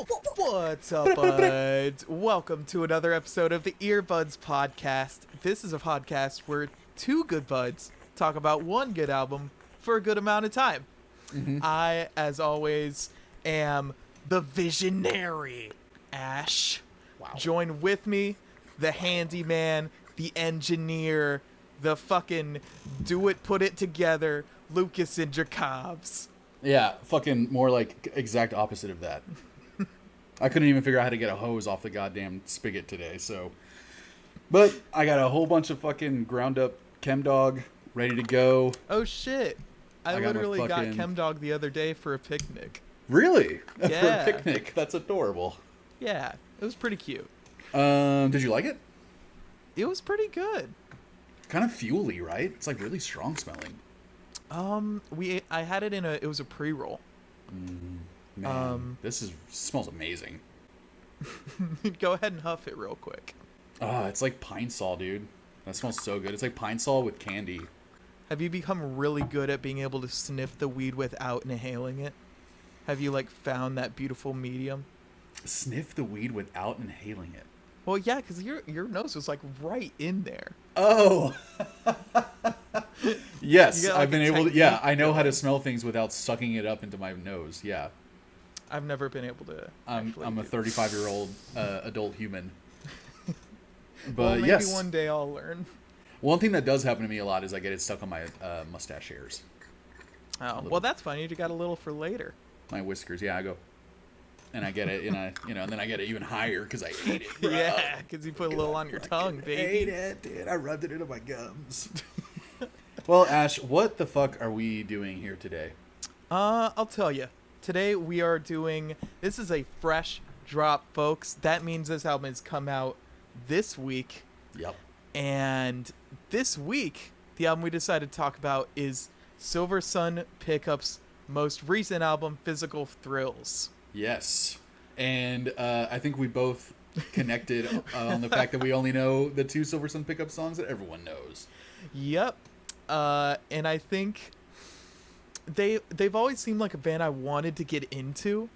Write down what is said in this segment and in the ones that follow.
What's up, buds? Welcome to another episode of the Earbuds Podcast. This is a podcast where two good buds talk about one good album for a good amount of time. I, as always, am the visionary, Ash. Wow. Join with me, the handyman, the engineer, the fucking do it, put it together, Lucas and Jacobs. Yeah, fucking more like exact opposite of that. I couldn't even figure out how to get a hose off the goddamn spigot today, so. But I got a whole bunch of fucking ground up ChemDog ready to go. Oh shit. I got literally got fucking- ChemDog the other day for a picnic. Really? Yeah. For a picnic. That's adorable. Yeah, it was pretty cute. Did you like it? It was pretty good. Kind of fuely, right? It's like really strong smelling. I had it it was a pre-roll. Man, smells amazing. Go ahead and huff it real quick. It's like pine sol, dude. That smells so good. It's like pine sol with candy. Have you become really good at being able to sniff the weed without inhaling it? Have you found that beautiful medium? Sniff the weed without inhaling it. Well, yeah, because your nose was right in there. Oh. Yes, You got, I've a been able to. technique Yeah, I know how to going. smell things without sucking it up into my nose. Yeah. I've never been able to. I'm a 35-year-old adult human. But Well, maybe yes, one day I'll learn. one thing that does happen to me a lot is I get it stuck on my mustache hairs, Oh, well, that's fine. You got a little for later. my whiskers. Yeah, I go, and I get it, and and then I get it even higher because I ate it. Bro. Yeah, because you put a little on your tongue, I baby. ate it, dude. I rubbed it into my gums. Well, Ash, what the fuck are we doing here today? I'll tell you. Today we are doing. This is a fresh drop, folks. That means this album has come out this week. Yep. And this week, the album we decided to talk about is Silversun Pickups' most recent album, Physical Thrills. Yes. And I think we both connected on the fact that we only know the two Silversun Pickup songs that everyone knows. Yep. And I think they've always seemed like a band I wanted to get into,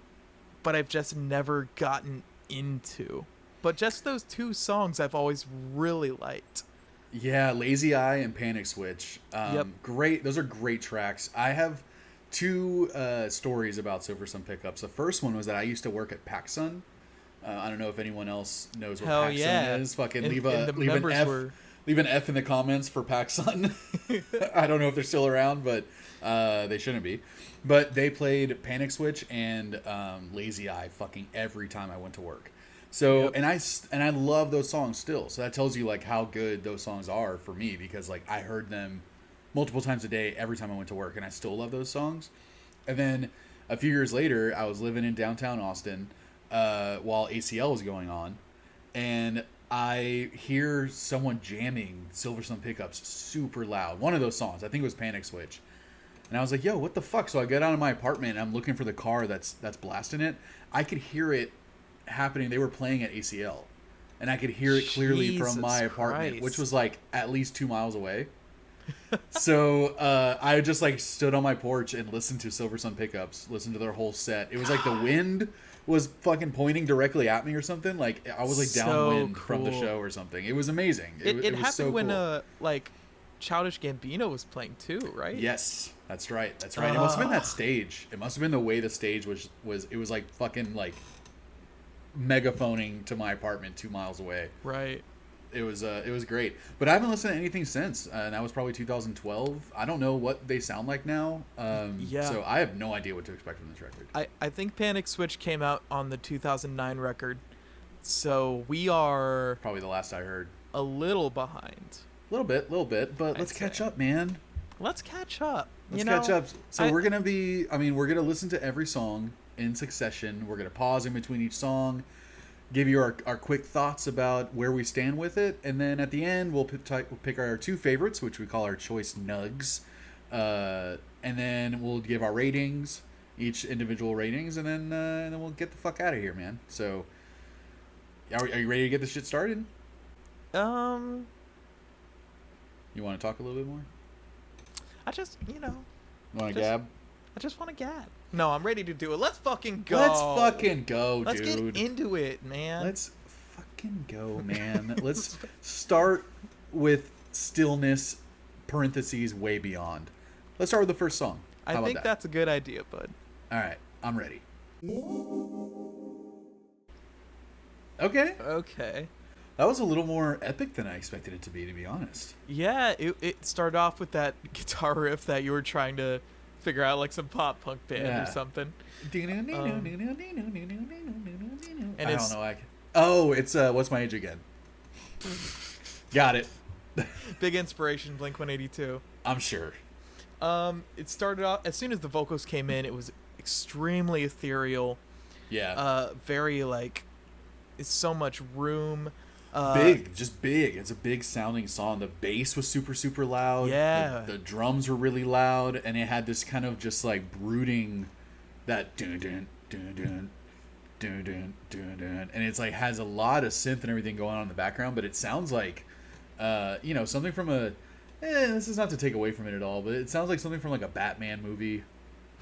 but I've just never gotten into. But just those two songs I've always really liked. Yeah, Lazy Eye and Panic Switch. Yep. Great. Those are great tracks. I have two stories about Silversun Pickups. The first one was that I used to work at PacSun. I don't know if anyone else knows what Hell PacSun yeah. is. Fucking And leave the an members F. were- Leave an F in the comments for PacSun. I don't know if they're still around, but they shouldn't be. But they played Panic Switch and Lazy Eye fucking every time I went to work. So Yep. and I love those songs still. So that tells you how good those songs are for me, because I heard them multiple times a day every time I went to work, and I still love those songs. And then a few years later, I was living in downtown Austin while ACL was going on, and I hear someone jamming Silversun Pickups super loud. One of those songs, I think it was Panic Switch. And I was like, yo, what the fuck? So I get out of my apartment and I'm looking for the car that's blasting it. I could hear it happening. They were playing at ACL. And I could hear it clearly from my Jesus apartment, Christ. which was at least 2 miles away. So I just stood on my porch and listened to Silversun Pickups, listened to their whole set. It was like the wind was fucking pointing directly at me or something. I was So downwind from the cool. show or something. It was amazing. It was happened so when cool. Childish Gambino was playing too, right? Yes, that's right. That's right. It must have been that stage. It must have been the way the stage was. It was fucking megaphoning to my apartment 2 miles away. Right. It was great. But I haven't listened to anything since. And that was probably 2012. I don't know what they sound like now. Yeah. So I have no idea what to expect from this record. I think Panic Switch came out on the 2009 record, so we are Probably the last I heard. a little behind. A little bit. But let's catch say. up, man. Let's catch up. Let's catch up. So we're going to listen to every song in succession. We're going to pause in between each song, give you our quick thoughts about where we stand with it, and then at the end we'll pick our two favorites, which we call our choice nugs, and then we'll give our ratings, each individual ratings, and then we'll get the fuck out of here, man. So, are you ready to get this shit started? I just, You want to gab? I just want to gab. No, I'm ready to do it. Let's fucking go. Let's fucking go, Let's dude. get into it, man. Let's fucking go, man. Let's start with stillness, parentheses, way beyond. Let's start with the first song. How I about think that? that's a good idea, bud. All right, I'm ready. Okay. Okay. That was a little more epic than I expected it to be honest. Yeah, it started off with that guitar riff that you were trying to figure out, like some pop punk band Yeah. or something. And I it's don't know. Oh, it's What's My Age Again? Got it. big inspiration, Blink-182. I'm sure. It started off as soon as the vocals came in. It was extremely ethereal. Yeah. Very like, it's so much room. Just big. It's a big sounding song. The bass was super, super loud. Yeah. The drums were really loud, and it had this kind of just like brooding, that dun dun dun dun dun dun dun dun, and it's like has a lot of synth and everything going on in the background, but it sounds like, something from a. This is not to take away from it at all, but it sounds like something from like a Batman movie,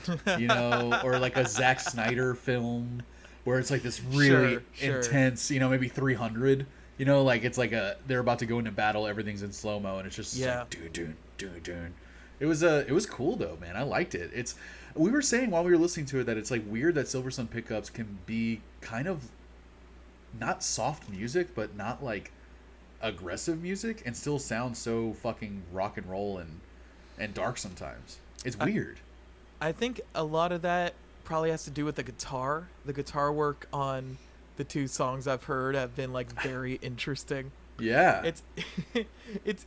or like a Zack Snyder film, where it's like this really Sure. intense, maybe 300. Like it's like they're about to go into battle, everything's in slow mo, and it's just like dun dun dun dun. It was cool though, man. I liked it. We were saying while we were listening to it that it's like weird that Silversun Pickups can be kind of not soft music, but not like aggressive music, and still sound so fucking rock and roll and dark sometimes. It's weird. I think a lot of that probably has to do with the guitar. The guitar work on the two songs I've heard have been like very interesting. Yeah. It's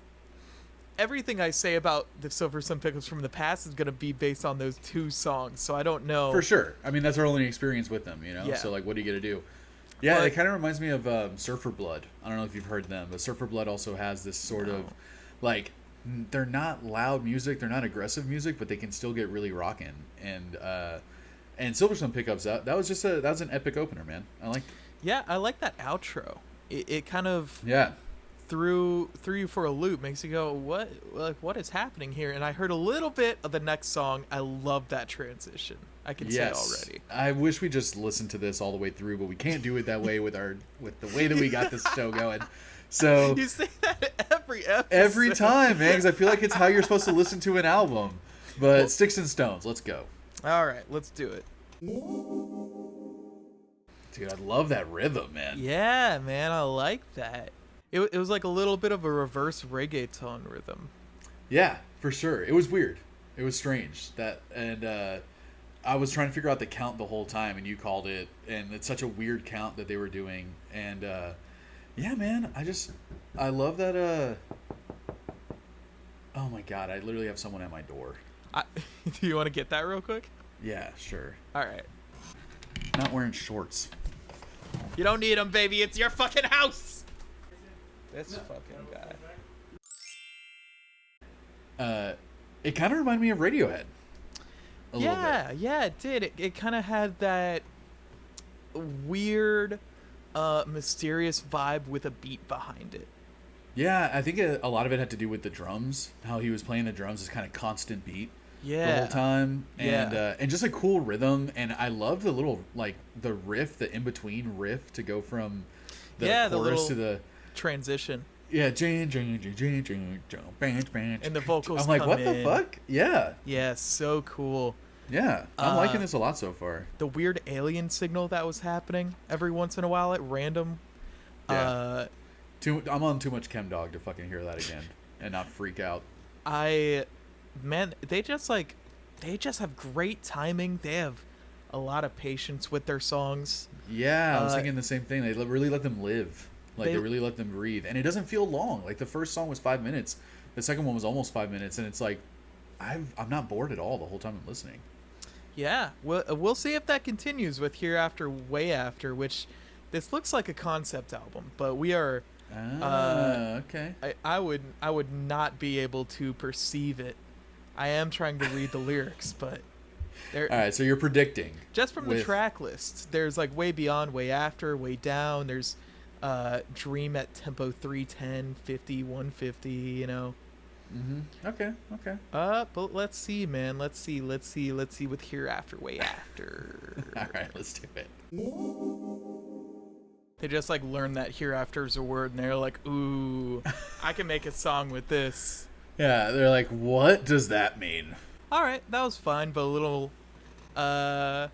everything I say about the Silversun Pickups from the past is going to be based on those two songs. So I don't know. For sure. I mean, that's our only experience with them, Yeah. So like, what are you going to do? Yeah, But it kind of reminds me of Surfer Blood. I don't know if you've heard them, but Surfer Blood also has this sort of, like, they're not loud music, they're not aggressive music, but they can still get really rockin'. And Silversun Pickups, that was an epic opener, man. I like. Yeah, I like that outro. It kind of Yeah. threw you for a loop, makes you go, what is happening here? And I heard a little bit of the next song. I love that transition. I can say already. I wish we just listened to this all the way through, but we can't do it that way with the way that we got this show going. So You say that every episode. every time, man, because I feel like it's how you're supposed to listen to an album. But Sticks and Stones, let's go. All right, let's do it. Dude, I love that rhythm, man. Yeah, man, I like that. It was like a little bit of a reverse reggaeton rhythm. Yeah, for sure. It was weird. It was strange. I was trying to figure out the count the whole time, and you called it, and it's such a weird count that they were doing. And yeah, man, I love that. Oh my god, I literally have someone at my door. Do you want to get that real quick? Yeah, sure. All right. Not wearing shorts. You don't need them, baby. It's your fucking house. This fucking guy. It kind of reminded me of Radiohead. A little bit. Yeah, it did. It kind of had that weird, mysterious vibe with a beat behind it. Yeah, I think a lot of it had to do with the drums. How he was playing the drums is kind of constant beat the whole time, and just a cool rhythm. And I love the little the riff, the in between riff to go from the chorus to the transition. Yeah, and the vocals. I'm like, come what in. the fuck? Yeah. Yeah, so cool. Yeah, I'm liking this a lot so far. The weird alien signal that was happening every once in a while at random. Yeah. I'm on too much Chem Dog to fucking hear that again and not freak out. They just have great timing. They have a lot of patience with their songs. Yeah, I was thinking the same thing. They really let them live. They really let them breathe. And it doesn't feel long. Like, the first song was 5 minutes. The second one was almost 5 minutes. And it's like, I'm not bored at all the whole time I'm listening. Yeah, we'll see if that continues with Hereafter, Way After, which this looks like a concept album, but we are. Okay. I would not be able to perceive it. I am trying to read the lyrics, but all right. So you're predicting just from the track list. There's like Way Beyond, Way After, Way Down. There's Dream at tempo 310, 50, 150. Okay. But let's see, man. Let's see with Hereafter, Way After. All right, let's do it. They just like learned that Hereafter is a word, and they're like, "Ooh, I can make a song with this." Yeah, they're like, what does that mean? All right, that was fine, but a little, probably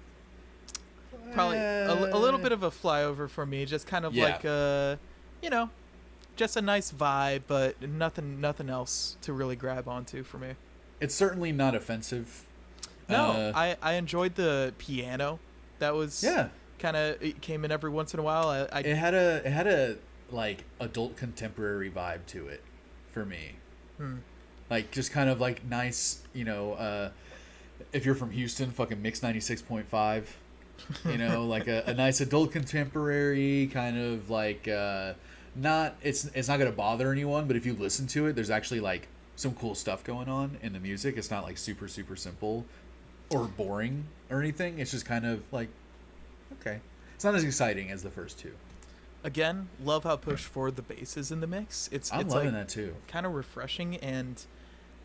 a little bit of a flyover for me. Just kind of like, you know, just a nice vibe, but nothing else to really grab onto for me. It's certainly not offensive. No, I enjoyed the piano. That was kind of, it came in every once in a while. It had a like adult contemporary vibe to it for me. Like just kind of like nice, you know, if you're from Houston, fucking Mix 96.5, you know, like a nice adult contemporary kind of like not it's not gonna bother anyone, but if you listen to it, there's actually like some cool stuff going on in the music. It's not like super simple or boring or anything. It's just kind of like, okay, it's not as exciting as the first two. Again, love how pushed forward the bass is in the mix. I'm it's loving like that too. kind of refreshing, and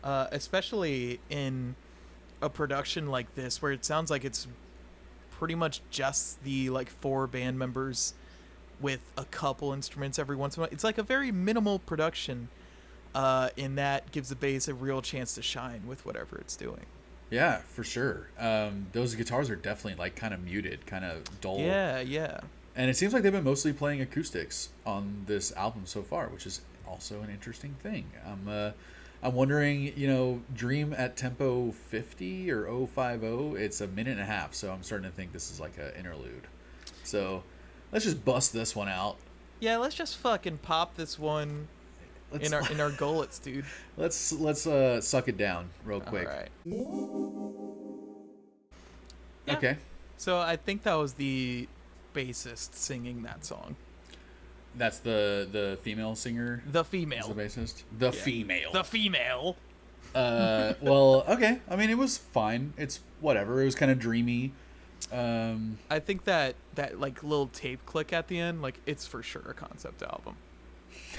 especially in a production like this where it sounds like it's pretty much just the like 4 band members with a couple instruments every once in a while. It's like a very minimal production, in that gives the bass a real chance to shine with whatever it's doing. Yeah, for sure. Those guitars are definitely like kind of muted, kind of dull. Yeah. And it seems like they've been mostly playing acoustics on this album so far, which is also an interesting thing. I'm wondering, you know, Dream at tempo 50 or 050, it's a minute and a half, so I'm starting to think this is like an interlude. So let's just bust this one out. Yeah, let's just fucking pop this one in our gullets, dude. Let's suck it down real quick. All right. Yeah. Okay. So I think that was the bassist singing that song. That's the female singer. The female. The bassist. The female. The female. Well, okay. I mean, it was fine. It's whatever. It was kind of dreamy. I think that like little tape click at the end, like it's for sure a concept album.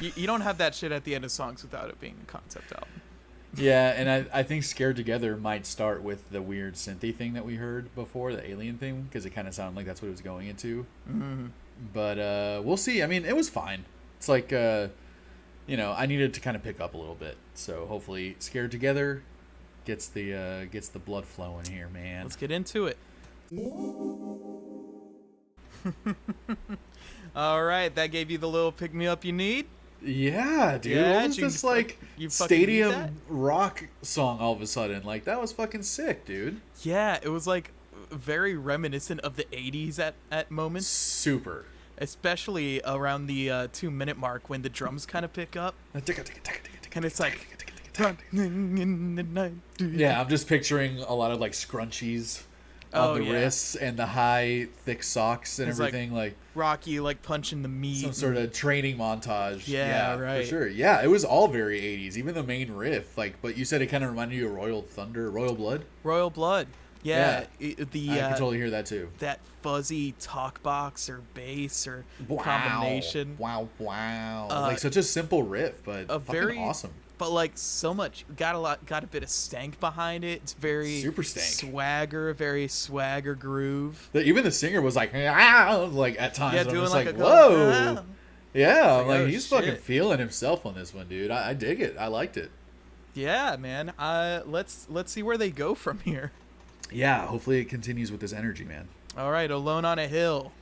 You don't have that shit at the end of songs without it being a concept album. Yeah, and I think Scared Together might start with the weird synthy thing that we heard before, the alien thing, because it kind of sounded like that's what it was going into. Mm-hmm. But we'll see. I mean, it was fine. It's like, you know, I needed to kind of pick up a little bit. So hopefully Scared Together gets the blood flowing here, man. Let's get into it. All right, that gave you the little pick-me-up you need? Yeah, dude. Yeah, what was this like stadium rock song all of a sudden? Like, that was fucking sick, dude. Yeah, it was like very reminiscent of the 80s at moments. Super. Especially around the 2-minute mark when the drums kind of pick up. And it's like... Yeah, I'm just picturing a lot of like scrunchies on the wrists and the high, thick socks and everything. Like Rocky, like punching the meat. Some sort of training montage. Yeah, right. For sure. Yeah, it was all very 80s. Even the main riff. Like, but you said it kind of reminded you of Royal Blood? Royal Blood. Yeah. I can totally hear that too. That fuzzy talk box or bass or combination. Wow. Like such a simple riff, but fucking awesome. But like so much, got a bit of stank behind it. It's very super stank, very swagger groove. Even the singer was like at times. Yeah, doing I'm just like whoa. Yeah, like, he's shit. Fucking feeling himself on this one, dude. I dig it. I liked it. Yeah, man. Let's see where they go from here. Yeah, hopefully it continues with this energy, man. All right, Alone on a Hill.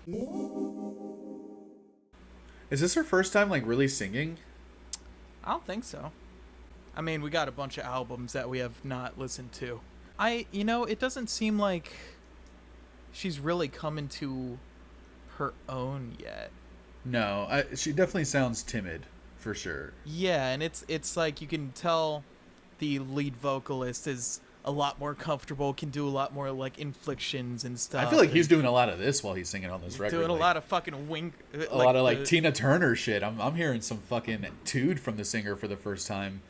Is this her first time like really singing? I don't think so. I mean, we got a bunch of albums that we have not listened to. It doesn't seem like she's really coming to her own yet. No, she definitely sounds timid, for sure. Yeah, and it's like you can tell the lead vocalist is a lot more comfortable, can do a lot more like inflections and stuff. I feel like he's doing a lot of this while he's singing on this record. Doing a lot of fucking a lot of like Tina Turner shit. I'm hearing some fucking tood from the singer for the first time.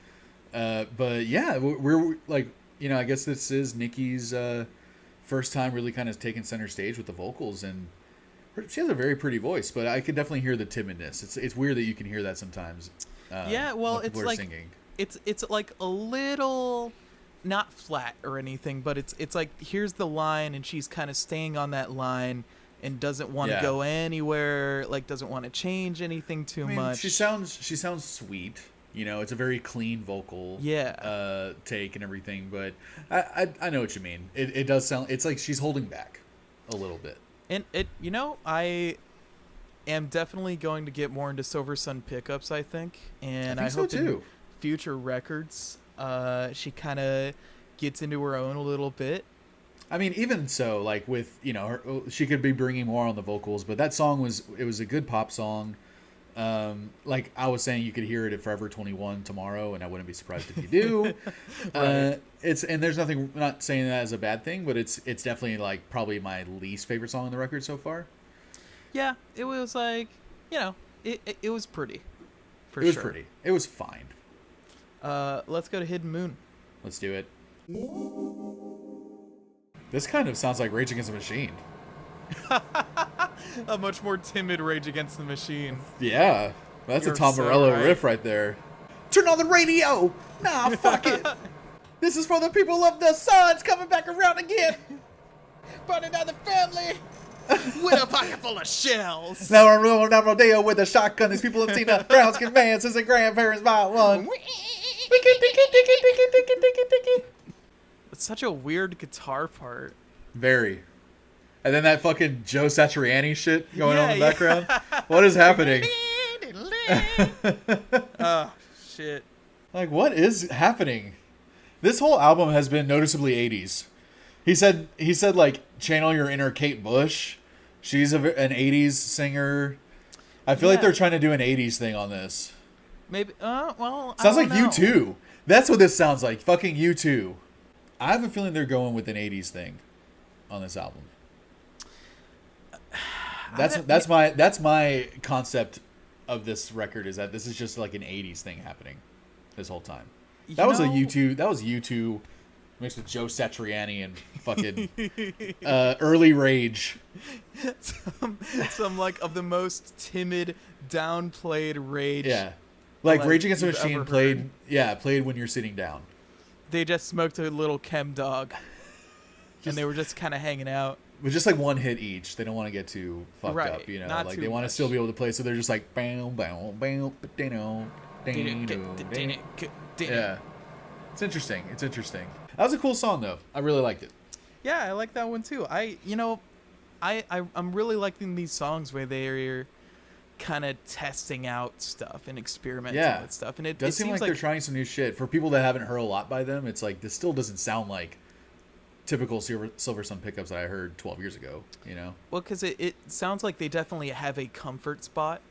But yeah, we're like, I guess this is Nikki's first time really kind of taking center stage with the vocals, and she has a very pretty voice, but I could definitely hear the timidness. It's weird that you can hear that sometimes. Yeah, well, it's like singing. it's like a little not flat or anything, but it's like here's the line and she's kind of staying on that line and doesn't want to go anywhere, like doesn't want to change anything too much. She sounds sweet. You know, it's a very clean vocal take and everything, but I know what you mean. It does sound, it's like she's holding back a little bit. And I am definitely going to get more into Silversun Pickups, I think. And I hope so too. In future records, she kind of gets into her own a little bit. I mean, even so, like with, you know, she could be bringing more on the vocals, but that song was a good pop song. Like I was saying, you could hear it at Forever 21 tomorrow, and I wouldn't be surprised if you do. Right. And there's nothing, I'm not saying that as a bad thing, but it's definitely like probably my least favorite song on the record so far. Yeah, it was like, you know, it was pretty. It was pretty. It was fine. Let's go to Hidden Moon. Let's do it. This kind of sounds like Rage Against the Machine. A much more timid Rage Against the Machine. Yeah, that's a Tom Morello riff right there. Turn on the radio! Nah, fuck it! This is for the people of the sun's coming back around again! Burning down the family! With a pocket full of shells. Now I'm rolling down Rodeo with a shotgun. These people have seen a Browns command since their grandparents bought one. It's such a weird guitar part. Very. And then that fucking Joe Satriani shit going on in the background. What is happening? Oh, shit. Like, what is happening? This whole album has been noticeably 80s. He said, like, channel your inner Kate Bush. She's an 80s singer. I feel like they're trying to do an 80s thing on this. Maybe, well, sounds like U2. That's what this sounds like. Fucking U2. I have a feeling they're going with an 80s thing on this album. That's my concept of this record, is that this is just like an 80s thing happening this whole time. That was U2 mixed with Joe Satriani and fucking early Rage. Some like of the most timid, downplayed Rage. Yeah. Like Rage Against the Machine played when you're sitting down. They just smoked a little chem dog. And they were just kind of hanging out. With just like one hit each. They don't want to get too fucked up, you know. Like they want to still be able to play, so they're just like bam bam bam yeah. It's interesting. That was a cool song though. I really liked it. Yeah, I like that one too. I'm really liking these songs where they're kind of testing out stuff and experimenting with stuff. And it does seem like they're trying some new shit. For people that haven't heard a lot by them, it's like this still doesn't sound like typical Silversun Pickups that I heard 12 years ago, you know? Well, because it sounds like they definitely have a comfort spot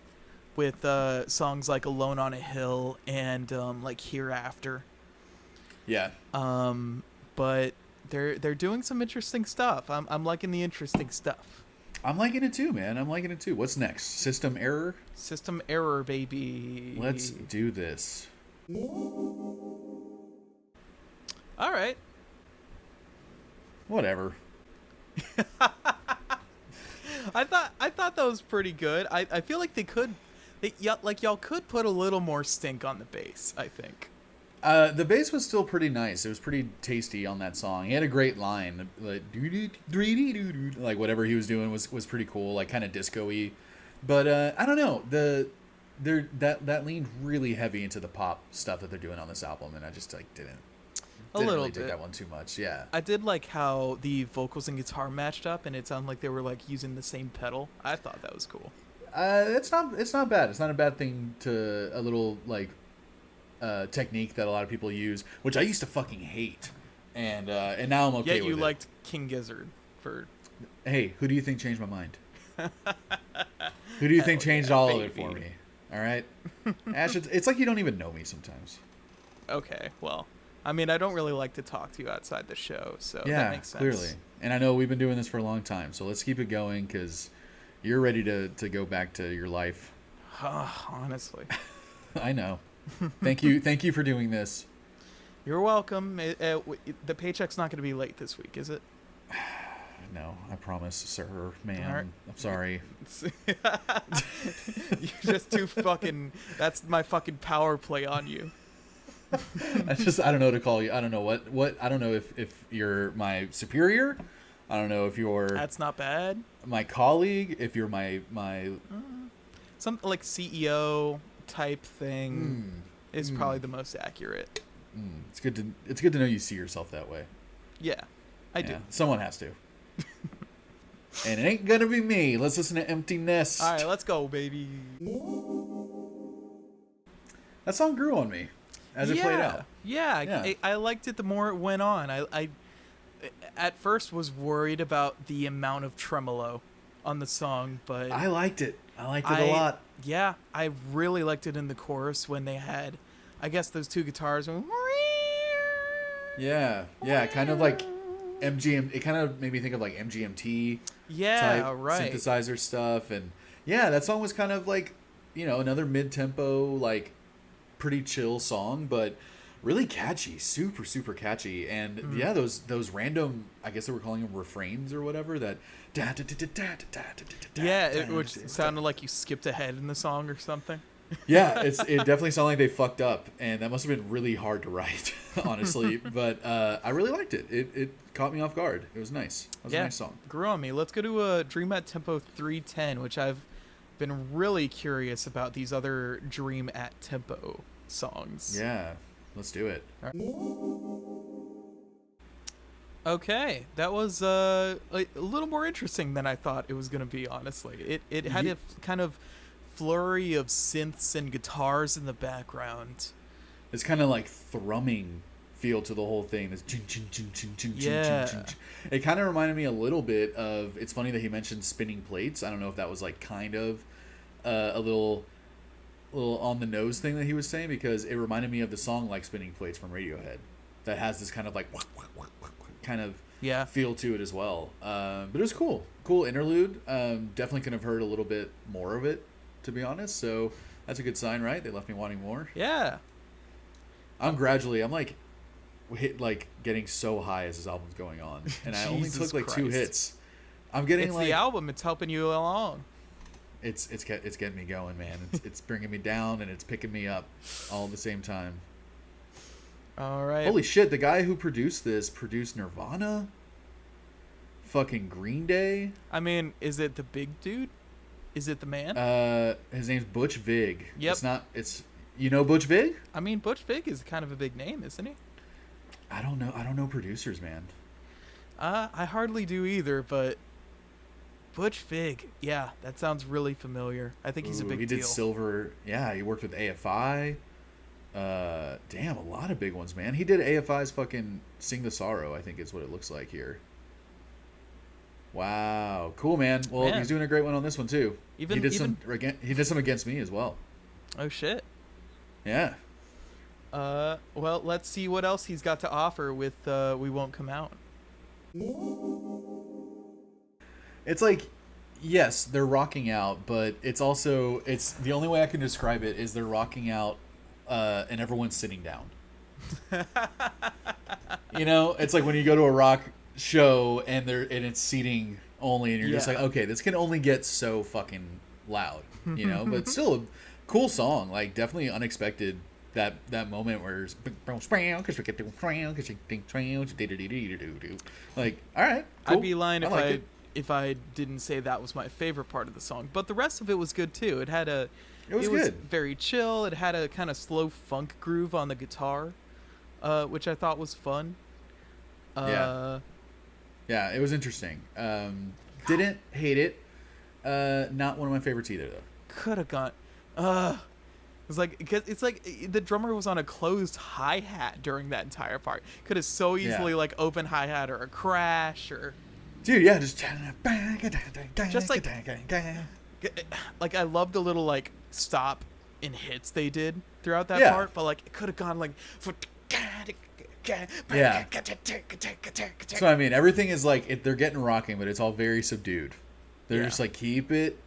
with songs like Alone on a Hill and like Hereafter. Yeah. But they're doing some interesting stuff. I'm liking the interesting stuff. I'm liking it too, man. I'm liking it too. What's next? System Error? System Error, baby. Let's do this. All right. Whatever. I thought that was pretty good. I feel like y'all could put a little more stink on the bass, I think. The bass was still pretty nice. It was pretty tasty on that song. He had a great line, like whatever he was doing was pretty cool, like kind of disco-y. But I don't know, that leaned really heavy into the pop stuff that they're doing on this album, and I just like didn't really dig that one too much. Yeah, I did like how the vocals and guitar matched up, and it sounded like they were like using the same pedal. I thought that was cool. It's not bad. It's not a bad thing to a little like technique that a lot of people use, which I used to fucking hate, and now I'm okay with it. Yeah, you liked King Gizzard for. Hey, who do you think changed my mind? Who do you think changed all of it for me? All right, Ash, it's like you don't even know me sometimes. Okay, well, I mean, I don't really like to talk to you outside the show, so yeah, that makes sense. Clearly. And I know we've been doing this for a long time, so let's keep it going because you're ready to go back to your life. Honestly. I know. Thank you for doing this. You're welcome. The paycheck's not going to be late this week, is it? No, I promise, sir, ma'am. Right. I'm sorry. You're just too fucking... That's my fucking power play on you. I don't know what to call you. I don't know what I don't know if you're my superior. I don't know if you're That's not bad. my colleague, if you're my Something like CEO type thing is probably the most accurate. It's good to know you see yourself that way. Yeah, I do. Someone has to. And it ain't gonna be me. Let's listen to Empty Nest. All right, let's go, baby. That song grew on me as it played out. Yeah. I liked it the more it went on. I at first was worried about the amount of tremolo on the song, but I liked it. I liked it a lot. Yeah, I really liked it in the chorus when they had, I guess, those two guitars. Yeah, kind of like MGM. It kind of made me think of like MGMT type synthesizer stuff, and yeah, that song was kind of like, another mid-tempo, like pretty chill song, but really catchy, super catchy. And yeah, those random, I guess they were calling them refrains or whatever, that which sounded like you skipped ahead in the song or something. Yeah, it definitely sounded like they fucked up, and that must have been really hard to write, honestly. But I really liked it. It caught me off guard. It was nice. It was a nice song. Grew on me. Let's go to Dream at Tempo 310, which I've been really curious about these other Dream at Tempo songs. Yeah, let's do it. Okay, that was a little more interesting than I thought it was going to be, honestly. It had a kind of flurry of synths and guitars in the background. It's kind of like thrumming feel to the whole thing. This It kind of reminded me a little bit of, it's funny that he mentioned spinning plates. I don't know if that was like kind of a little on the nose thing that he was saying, because it reminded me of the song Like Spinning Plates from Radiohead that has this kind of like kind of feel to it as well. But it was cool interlude. Definitely could have heard a little bit more of it, to be honest, so that's a good sign, right? They left me wanting more. Yeah. I'm like getting so high as this album's going on, and I only took like 2 hits. I'm getting it's the album. It's helping you along. It's getting me going, man. It's bringing me down and it's picking me up all at the same time. All right. Holy shit! The guy who produced this produced Nirvana, fucking Green Day. I mean, is it the big dude? Is it the man? His name's Butch Vig. Yep. It's Butch Vig? I mean, Butch Vig is kind of a big name, isn't he? I don't know producers, man. I hardly do either, but Butch Vig, yeah, that sounds really familiar. I think he's a big deal. He did Silver. Yeah, he worked with AFI. Damn, a lot of big ones, man. He did AFI's fucking Sing the Sorrow, I think is what it looks like here. Wow, cool, man. Well, he's doing a great one on this one too. He did some Against Me as well. Oh shit. Yeah. Well, let's see what else he's got to offer with We Won't Come Out. It's like, yes, they're rocking out, but it's the only way I can describe it is they're rocking out and everyone's sitting down. It's like when you go to a rock show and it's seating only, and you're just like, okay, this can only get so fucking loud, but still a cool song. Like, definitely unexpected that moment where it's like, all right, cool. I'd be lying if I didn't say that was my favorite part of the song, but the rest of it was good too. It was very chill. It had a kind of slow funk groove on the guitar, which I thought was fun. Yeah, it was interesting. Didn't hate it. Not one of my favorites either, though. Could have gone. It's like the drummer was on a closed hi-hat during that entire part. Could have so easily like open hi-hat or a crash or. Dude, yeah, just like I love the little like stop and hits they did throughout that part, but like it could have gone like. Yeah. So I mean, everything is like they're getting rocking, but it's all very subdued. They're just like keep it.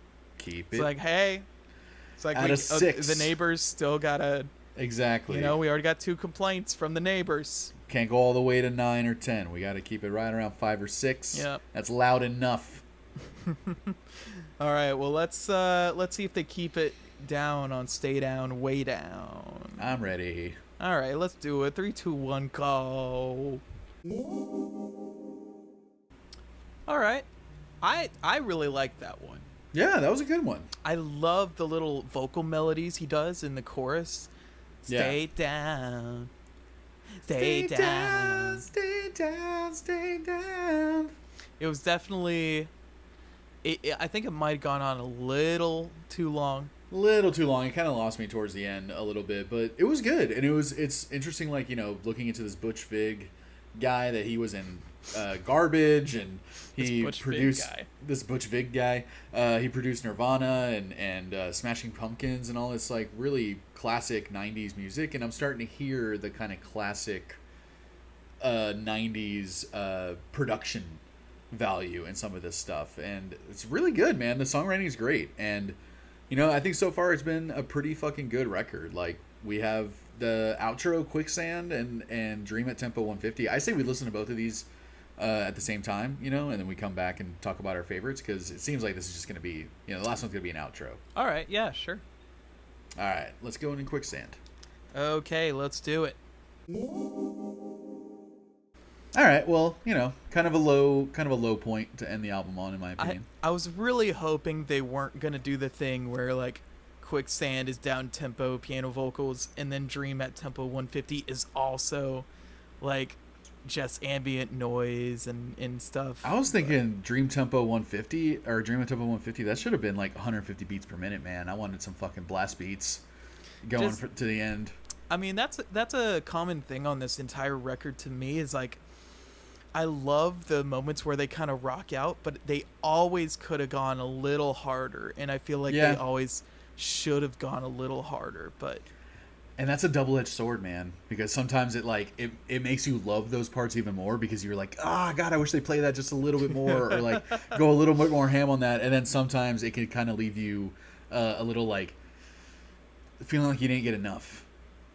It's like, hey, it's like out of 6. The neighbors still gotta. Exactly. We already got 2 complaints from the neighbors. Can't go all the way to 9 or 10. We got to keep it right around 5 or 6. Yep. That's loud enough. All right. Well, let's see if they keep it down on Stay Down, Way Down. I'm ready. All right, let's do it. 3, 2, 1, go. All right. I really like that one. Yeah, that was a good one. I love the little vocal melodies he does in the chorus. Stay down. Stay down. Stay down. Stay down. It was definitely I think it might have gone on a little too long. Little too long. It kind of lost me towards the end a little bit, but it was good. And it's interesting, like, looking into this Butch Vig guy, that he was in Garbage, and he produced this Butch Vig guy. He produced Nirvana and Smashing Pumpkins and all this like really classic 90s music, and I'm starting to hear the kind of classic 90s production value in some of this stuff, and it's really good, man. The songwriting is great, and I think so far it's been a pretty fucking good record. Like, we have the outro, Quicksand, and Dream at Tempo 150. I say we listen to both of these at the same time, and then we come back and talk about our favorites, because it seems like this is just going to be, the last one's going to be an outro. All right, yeah, sure. All right, let's go into Quicksand. Okay, let's do it. All right, well, kind of a low point to end the album on, in my opinion. I was really hoping they weren't gonna do the thing where like Quicksand is down tempo piano vocals, and then Dream at Tempo 150 is also like just ambient noise and stuff. I was thinking Dream Tempo 150 or Dream at Tempo 150. That should have been like 150 beats per minute, man. I wanted some fucking blast beats going to the end. I mean, that's a common thing on this entire record to me, is like, I love the moments where they kind of rock out, but they always could have gone a little harder, and I feel like they always should have gone a little harder. And that's a double-edged sword, man, because sometimes it makes you love those parts even more, because you're like, God, I wish they played that just a little bit more, or like go a little bit more ham on that. And then sometimes it can kind of leave you a little like feeling like you didn't get enough,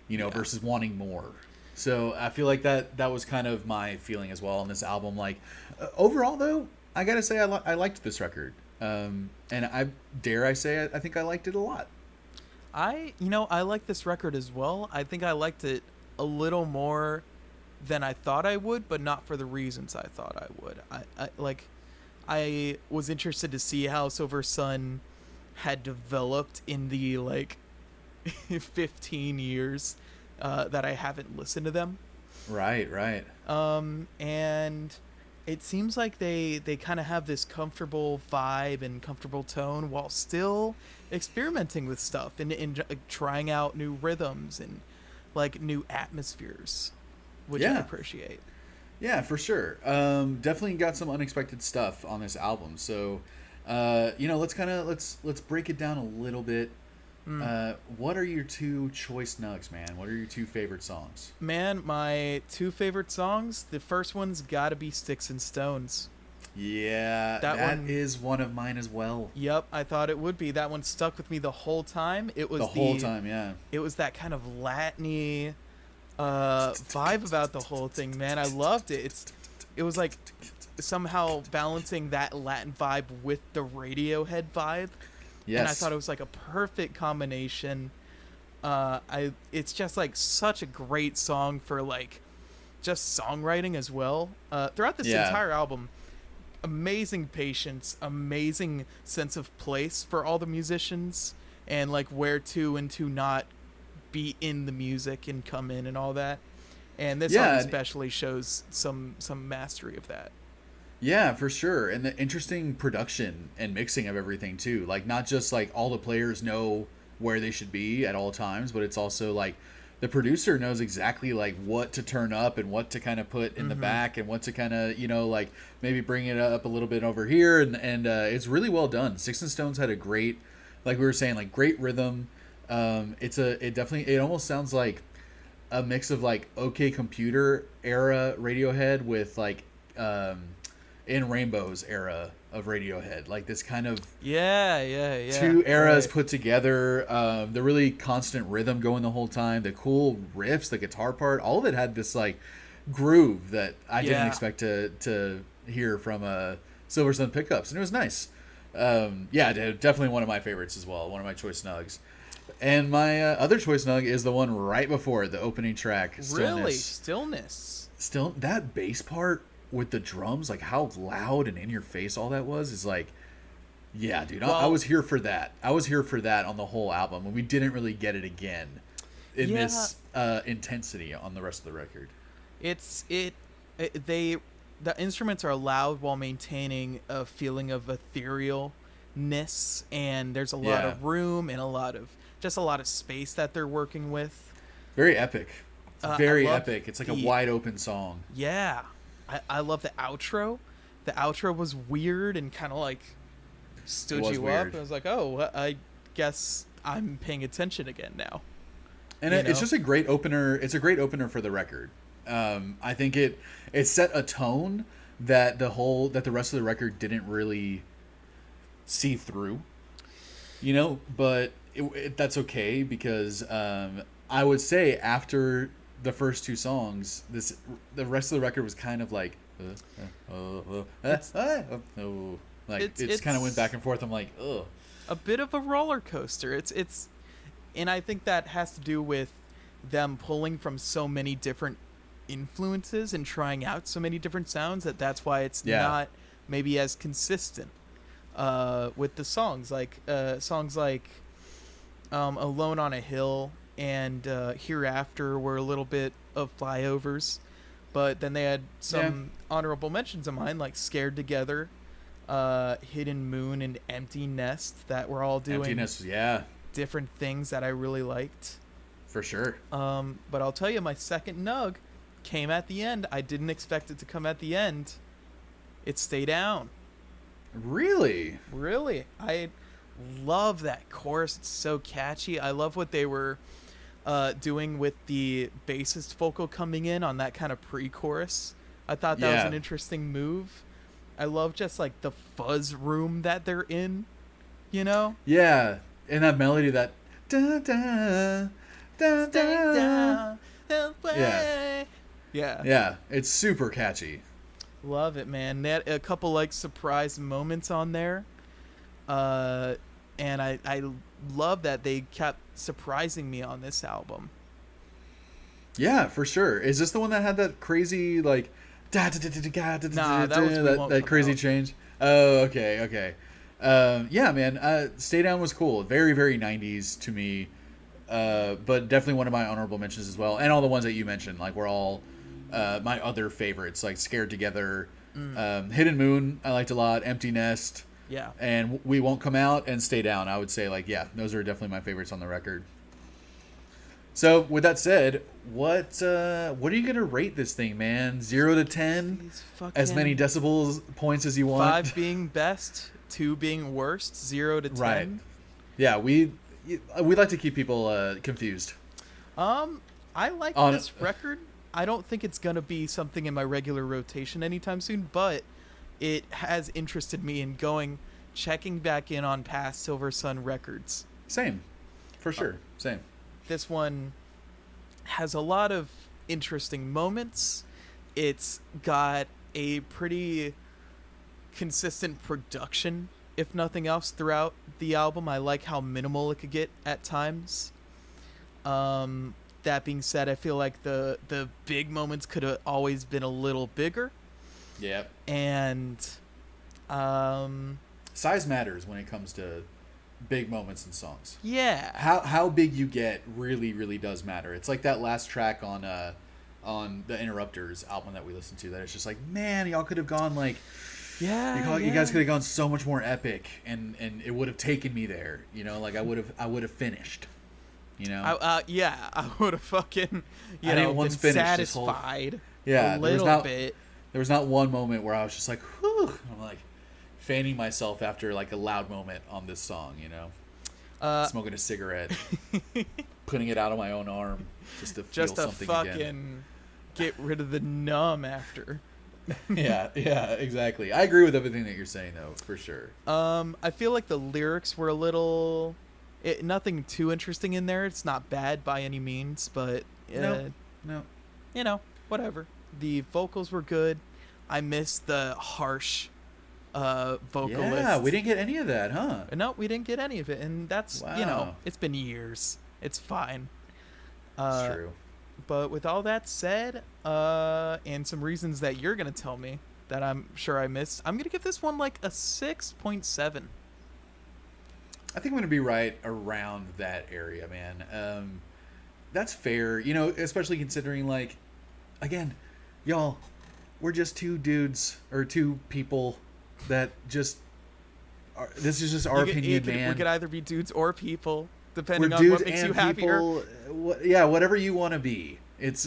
versus wanting more. So I feel like that was kind of my feeling as well on this album. Like, overall, though, I gotta say I liked this record, and I think I liked it a lot. I like this record as well. I think I liked it a little more than I thought I would, but not for the reasons I thought I would. I was interested to see how Silversun had developed in the 15 years that I haven't listened to them. Right. And it seems like they kind of have this comfortable vibe and comfortable tone while still experimenting with stuff and trying out new rhythms and like new atmospheres, which I appreciate. Yeah, for sure. Definitely got some unexpected stuff on this album. So, let's break it down a little bit. What are your two choice nugs, man? What are your two favorite songs? Man, my two favorite songs, the first one's gotta be Sticks and Stones. Yeah, that is one of mine as well. Yep, I thought it would be. That one stuck with me the whole time. It was the whole time, yeah. It was that kind of Latin-y vibe about the whole thing, man. I loved it. It was like somehow balancing that Latin vibe with the Radiohead vibe. Yes. And I thought it was like a perfect combination. It's just like such a great song for like just songwriting as well. Throughout this entire album, amazing patience, amazing sense of place for all the musicians, and like where to and to not be in the music and come in and all that. And this song especially shows some mastery of that. Yeah, for sure. And the interesting production and mixing of everything too. Like, not just like all the players know where they should be at all times, but it's also like the producer knows exactly like what to turn up and what to kind of put in the back, and what to kind of, like maybe bring it up a little bit over here. And it's really well done. Sticks and Stones had a great, like we were saying, like great rhythm. It almost sounds like a mix of like OK Computer era Radiohead with like, In Rainbow's era of Radiohead, like this kind of two eras put together, the really constant rhythm going the whole time, the cool riffs, the guitar part, all of it had this like groove that I didn't expect to hear from Silversun Pickups, and it was nice. Definitely one of my favorites as well, one of my choice nugs. And my other choice, Nug, is the one right before it, the opening track, Stillness. Really? Stillness. Still, that bass part with the drums, like how loud and in your face all that was, is like, yeah, dude, I was here for that. I was here for that on the whole album, and we didn't really get it again in this intensity on the rest of the record. The instruments are loud while maintaining a feeling of etherealness, and there's a lot of room and a lot of space that they're working with. Very epic. Very epic. It's like a wide open song. Yeah. I love the outro. The outro was weird and kind of like stood you up. I was like, oh, I guess I'm paying attention again now. And it's just a great opener. It's a great opener for the record. I think it set a tone that the rest of the record didn't really see through, but that's okay because I would say after the first two songs, the rest of the record was kind of like it's kind of went back and forth. I'm like, ugh. A bit of a roller coaster. And I think that has to do with them pulling from so many different influences and trying out so many different sounds that's why it's not maybe as consistent with the songs like Alone on a Hill and Hereafter were a little bit of flyovers, but then they had some honorable mentions of mine like Scared Together, Hidden Moon, and Empty Nest that were all doing different things that I really liked. For sure. But I'll tell you, my second nug came at the end. I didn't expect it to come at the end. It Stay Down. Really? Really. I love that chorus. It's so catchy. I love what they were doing with the bassist vocal coming in on that kind of pre-chorus. I thought that was an interesting move. I love just like the fuzz room that they're in, Yeah. And that melody that da da da da. Yeah, it's super catchy. Love it, man. They had a couple like surprise moments on there, and I love that they kept surprising me on this album. Yeah, for sure. Is this the one that had that crazy like that crazy change? Oh, okay. Yeah, man. Stay Down was cool. Very, very 90s to me. But definitely one of my honorable mentions as well. And all the ones that you mentioned, like, were all my other favorites, like Scared Together, Hidden Moon, I liked a lot, Empty Nest, and We Won't Come Out, and Stay Down. I would say, like, those are definitely my favorites on the record. So, with that said, what are you going to rate this thing, man? 0 to 10? As many decibels points as you want? 5 being best, 2 being worst, 0 to 10. Right. Yeah, we like to keep people confused. I like this record. I don't think it's going to be something in my regular rotation anytime soon, but it has interested me in checking back in on past Silversun records. Same. For sure. Same. This one has a lot of interesting moments. It's got a pretty consistent production, if nothing else, throughout the album. I like how minimal it could get at times. That being said, I feel like the big moments could have always been a little bigger. Yep. And size matters when it comes to big moments in songs. Yeah. How big you get really, really does matter. It's like that last track on the Interrupters album that we listened to, that it's just like, man, y'all could have gone like, you guys could have gone so much more epic, and it would have taken me there. Like I would have finished. I would have fucking been satisfied. A little bit. There was not one moment where I was just like, whew. I'm like fanning myself after like a loud moment on this song. Smoking a cigarette, putting it out on my own arm just to feel something fucking again. Get rid of the numb after. yeah, exactly. I agree with everything that you're saying, though, for sure. I feel like the lyrics were a little... nothing too interesting in there. It's not bad by any means, but... No. Whatever. The vocals were good. I miss the harsh vocalist. Yeah, we didn't get any of that, huh? No, we didn't get any of it, and that's Wow. it's been years. It's fine. It's true. But with all that said, and some reasons that you're gonna tell me that I'm sure I missed, I'm gonna give this one like a 6.7. I think I'm gonna be right around that area, man. That's fair, especially considering, like, again, y'all, we're just two dudes or two people that just this is just our opinion, man. We could either be dudes or people, depending We're on dudes what makes and you happier. people. Yeah, whatever you want to be.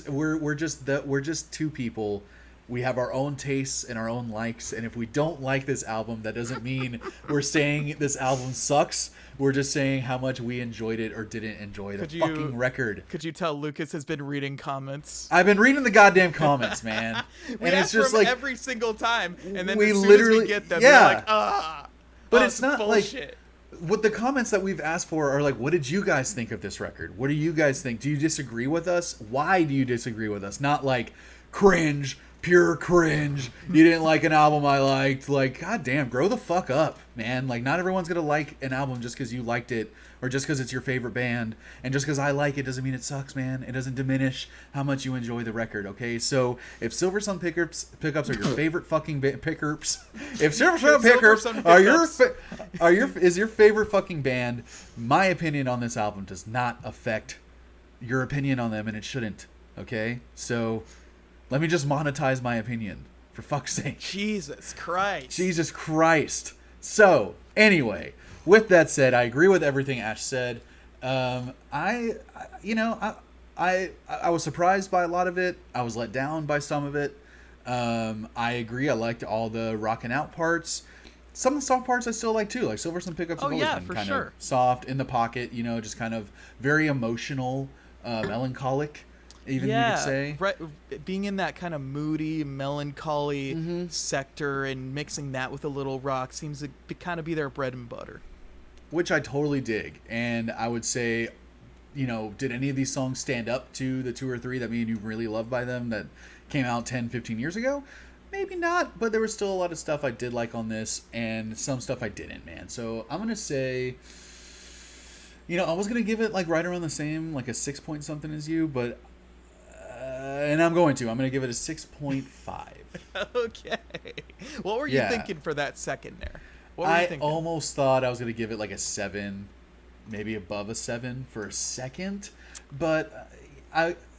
We're just two people. We have our own tastes and our own likes, and if we don't like this album, that doesn't mean we're saying this album sucks. We're just saying how much we enjoyed it or didn't enjoy the fucking record. Could you tell Lucas has been reading comments? I've been reading the goddamn comments, man. We and ask it's just for 'em like every single time, and then we as soon literally as we get them, yeah. we're like, But it's not bullshit. like what the comments that we've asked for are like, what did you guys think of this record? What do you guys think? Do you disagree with us? Why do you disagree with us? Not like cringe, pure cringe. You didn't like an album I liked. Like, goddamn, grow the fuck up, man. Like, not everyone's gonna like an album just because you liked it or just because it's your favorite band. And just because I like it doesn't mean it sucks, man. It doesn't diminish how much you enjoy the record, okay? So if Silversun Pickups are your favorite fucking pickups, if Silversun Pickups is your favorite fucking band, my opinion on this album does not affect your opinion on them, and it shouldn't, okay? So let me just monetize my opinion, for fuck's sake. Jesus Christ. Jesus Christ. So, anyway, with that said, I agree with everything Ash said. I was surprised by a lot of it. I was let down by some of it. I agree. I liked all the rocking out parts. Some of the soft parts I still like too. Like Silversun Pickups have always been kind of soft, in the pocket, just kind of very emotional, melancholic. Even you could say, right, being in that kind of moody, melancholy sector and mixing that with a little rock seems to kind of be their bread and butter. Which I totally dig, and I would say, did any of these songs stand up to the 2 or 3 that me and you really loved by them that came out 10, 15 years ago? Maybe not, but there was still a lot of stuff I did like on this, and some stuff I didn't, man. So I'm gonna say, I was gonna give it like right around the same, like a 6 point something as you, but. And I'm going to give it a 6.5. Okay. What were you thinking for that second there? What were you thinking? Almost thought I was going to give it like a 7, maybe above a 7 for a second. But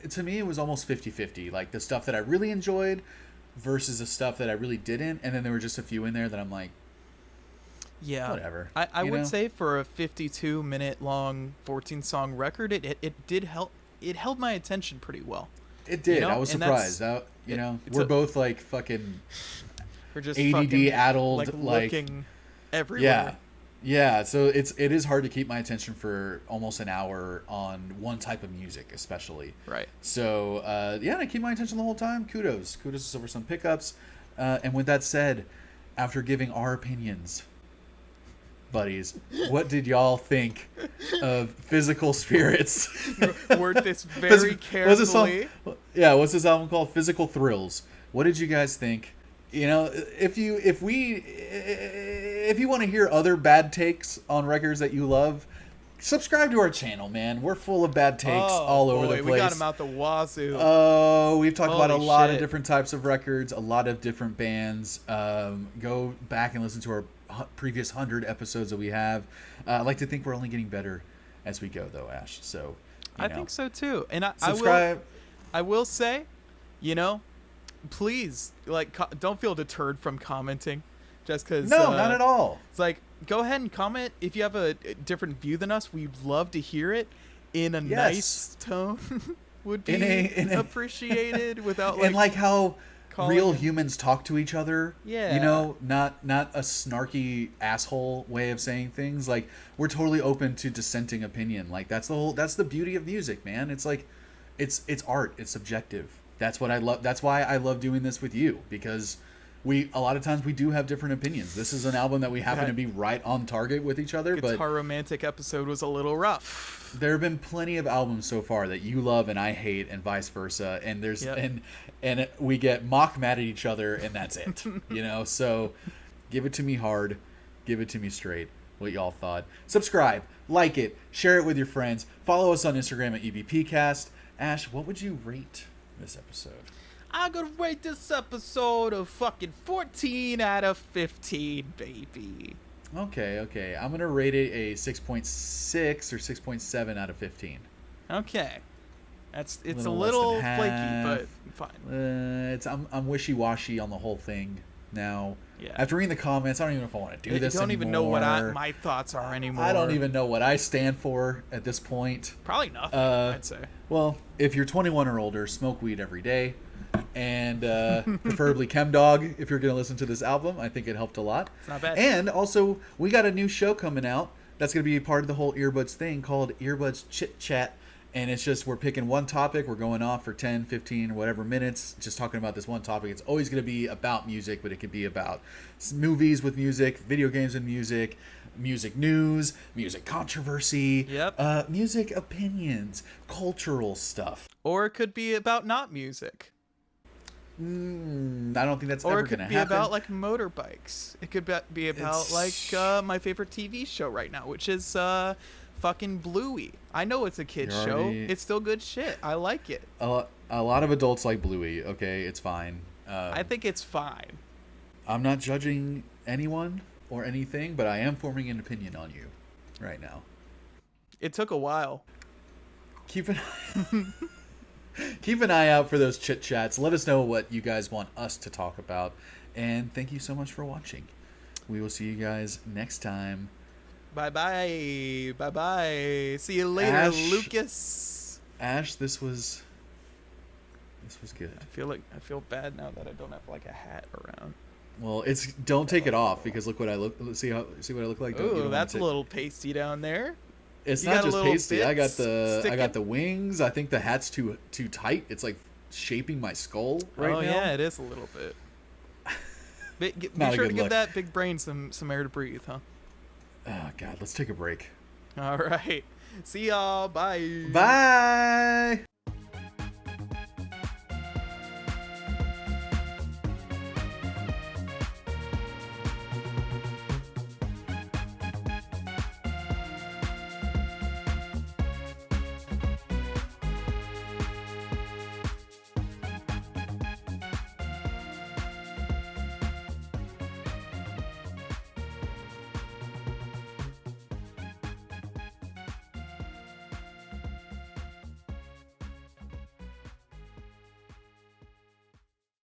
to me, it was almost 50-50. Like the stuff that I really enjoyed versus the stuff that I really didn't. And then there were just a few in there that I'm like, yeah, whatever. I would say for a 52-minute long 14-song record, it did help. It held my attention pretty well. It did. I was surprised. We're both like fucking we're just ADD addled, like looking everywhere. Yeah. So it is hard to keep my attention for almost an hour on one type of music, especially. Right. So I keep my attention the whole time. Kudos to Silversun Pickups. And with that said, after giving our opinions, buddies, what did y'all think of Physical Spirits? Word this very carefully. What's this album called? Physical Thrills. What did you guys think? If you want to hear other bad takes on records that you love, subscribe to our channel, man. We're full of bad takes all over the place. We got them out the wazoo. Oh, we've talked about a lot of different types of records, a lot of different bands. Go back and listen to our previous 100 episodes that we have. I like to think we're only getting better as we go, though, Ash. So I think so too. And subscribe. I will say, please, don't feel deterred from commenting, just because. No, not at all. It's like, go ahead and comment if you have a different view than us. We'd love to hear it in a nice tone. Would be appreciated without and like how real humans talk to each other. Yeah. Not a snarky asshole way of saying things. Like, we're totally open to dissenting opinion. Like, that's the beauty of music, man. It's like, it's art. It's subjective. That's what I love. That's why I love doing this with you, because a lot of times we do have different opinions. This is an album that we happen to be right on target with each other. But Guitar Romantic episode was a little rough. There have been plenty of albums so far that you love and I hate, and vice versa. And there's and we get mock mad at each other, and that's it. So Give it to me hard. Give it to me straight. What y'all thought. Subscribe, like it, share it with your friends. Follow us on Instagram at EBPcast. Ash, what would you rate this episode? I'm gonna rate this episode a fucking 14 out of 15, baby. Okay. I'm going to rate it a 6.6 or 6.7 out of 15. Okay. It's a Little little less than flaky, half. but fine. I'm wishy-washy on the whole thing now. Yeah. After reading the comments, I don't even know if I want to do this don't even know what anymore. my thoughts are anymore. I don't even know what I stand for at this point. Probably nothing, I'd say. Well, if you're 21 or older, smoke weed every day. And preferably Chem Dog if you're going to listen to this album. I think it helped a lot. It's not bad. And also, we got a new show coming out that's going to be part of the whole Earbuds thing called Earbuds Chit Chat. And it's just we're picking one topic. We're going off for 10, 15, whatever minutes, just talking about this one topic. It's always going to be about music, but it could be about movies with music, video games and music, music news, music controversy, music opinions, cultural stuff. Or it could be about not music. I don't think that's ever going to happen. Or it could be about like motorbikes. It could be about like my favorite TV show right now, which is fucking Bluey. I know it's a kid's show. It's still good shit. I like it. A lot of adults like Bluey. Okay, it's fine. I think it's fine. I'm not judging anyone or anything, but I am forming an opinion on you right now. It took a while. Keep an eye out for those chit chats. Let us know what you guys want us to talk about. And thank you so much for watching. We will see you guys next time. Bye-bye. Bye-bye. See you later, Lucas. Ash, this was good. I feel bad now that I don't have like a hat around. Well, don't take it off because look what I look. See what I look like. Ooh, that's a little pasty down there. It's not just pasty. I got the wings. I think the hat's too tight. It's like shaping my skull right now. Oh yeah, it is a little bit. Be sure to give that big brain some air to breathe, huh? Oh God, let's take a break. All right. See y'all. Bye. Bye.